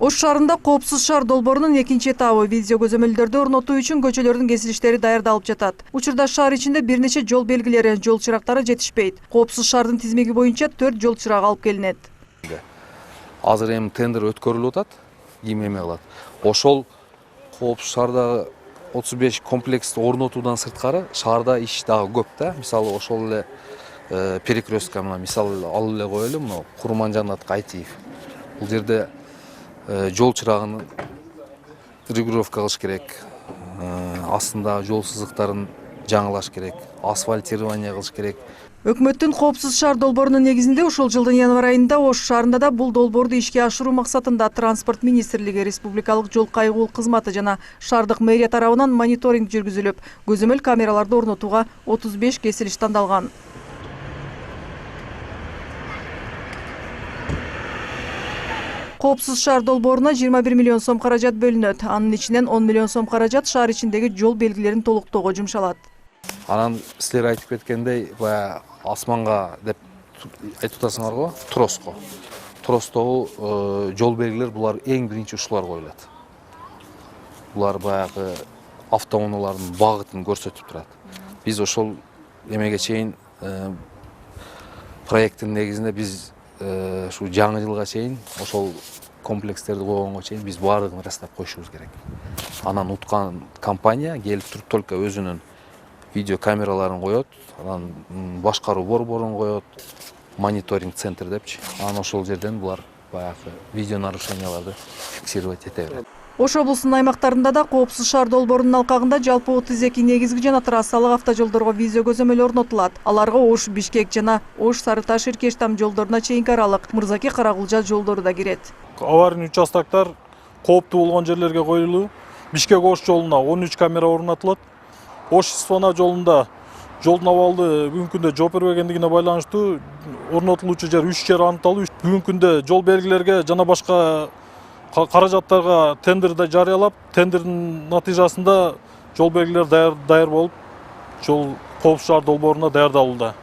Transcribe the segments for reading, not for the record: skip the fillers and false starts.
Ош шаарында коопсуз шаар долбоорунун экинчи этабы видео көзөмөлдөрдү орнотуу үчүн көчөлөрдүн кесилиштери даярдалып жатат. Учурда шаар ичинде бир нече жол белгилери, жол чырактары жетишпейт. Коопсуз шаардын тизмеги боюнча 4 жол чырагы алып келинет. Азыр эми тендер өткөрүлүп атат, ким эме кылат. Ошол коопсуз шаардагы 35 комплексти орнотуудан сырткары шаарда иш дагы көп да. Мисалы ошол эле перекрестка мисалы алып эле коелу, мына Курманжанат Кайтиев. Бул жерде жол чырагын регулировка кылыш керек, астында жол сызыктарын жаңылаш керек, асфальтирование кылыш керек. Өкмөттүн коопсуз шаар долбоорунун негизинде ушул жылдын январь айында Ош шаарында да бул долбоорду ишке ашыруу максатында Транспорт министрлиги, Республикалык жол кайгылуу кызматы жана шаардык мэрия тарабынан мониторинг жүргүзүлүп, көзөмөл камераларды орнотууга 35 кесилиш тандалган. Коопсуз шаар долбооруна 21 миллион сом каражат бөлүнөт. Анын ичинен 10 миллион сом каражат шаар ичиндеги жол белгилерин толуктоого жумшалат. Анан силер айтып кеткендей, баягы асманга деп айтып атасыңар го, троско. Тростогу жол белгилер булар эң биринчи ушулар коюлат. Булар баягы автоунаалардын багытын көрсөтүп турат. Биз ошол эмеге чейин проекттин негизинде биз ушу жаңы жылга чейин ошол комплекстерди койгонго чейин биз баардыгын растап коюшубуз керек. Анан уткан компания келип туруп только өзүнүн видео камераларын коет, анан башкаруу борборун коет, мониторинг центр депчи. Анан ошол жерден булар баягы видео нарушенияларды фиксировать эте берет. Ош облусунун аймактарында да коопсуз шаар долбоорунун алкагында жалпы 32 негизги жана трассалык автожолдорго видео көзөмөл орнотулат. Аларга Ош Бишкек жана Ош Сарыташ Иркештам жолдоруна чейинки аралык Мырзаки Карагулжа жолдору да кирет. Аварий участоктор кооптуу болгон жерлерге коюлуу. Бишкек Ош жолуна 13 камера орнотулат. Ош Исфана жолунда жолдун абалды бүгүнкү күндө жооп бербегендигине байланыштуу орнотулуучу жер 3 жер аныкталуу. Бүгүнкү күндө жол белгилерге жана башка каражаттарга тендерди жарыялап, тендердин натыйжасында жол белгилер даяр болуп, жол коопсуз шаар долбооруна даярдалууда.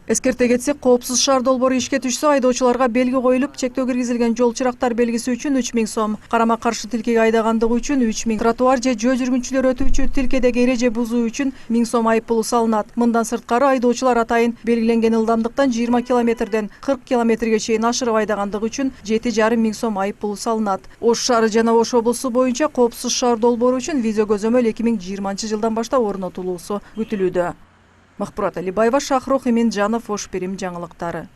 Эскерте кетсек, коопсуз шаар долбоору ишке түшсө, айдоочуларга белги коюлуп, чектөө киргизилген жол чырактар белгиси үчүн 3000 сом, карама каршы тилкеге айдагандыгы үчүн 3000, тротуар же жөө жүргүнчүлөр өтүүчү тилкедеги эреже бузуу үчүн 1000 сом айып пулу салынат. Мындан сырткары айдоочулар атайын белгиленген ылдамдыктан 20 километрден 40 километрге чейин ашырып айдагандыгы үчүн 7,5 миң сом айып пулу салынат. Ош шаары жана Ош облусу боюнча коопсуз шаар долбоору үчүн видео көзөмөл 2020 жылдан баштап орнотулуусу күтүлүүдө. Махпурат Алибаева, Шахрух Эминжанов, Ош Перим жаңылыктары.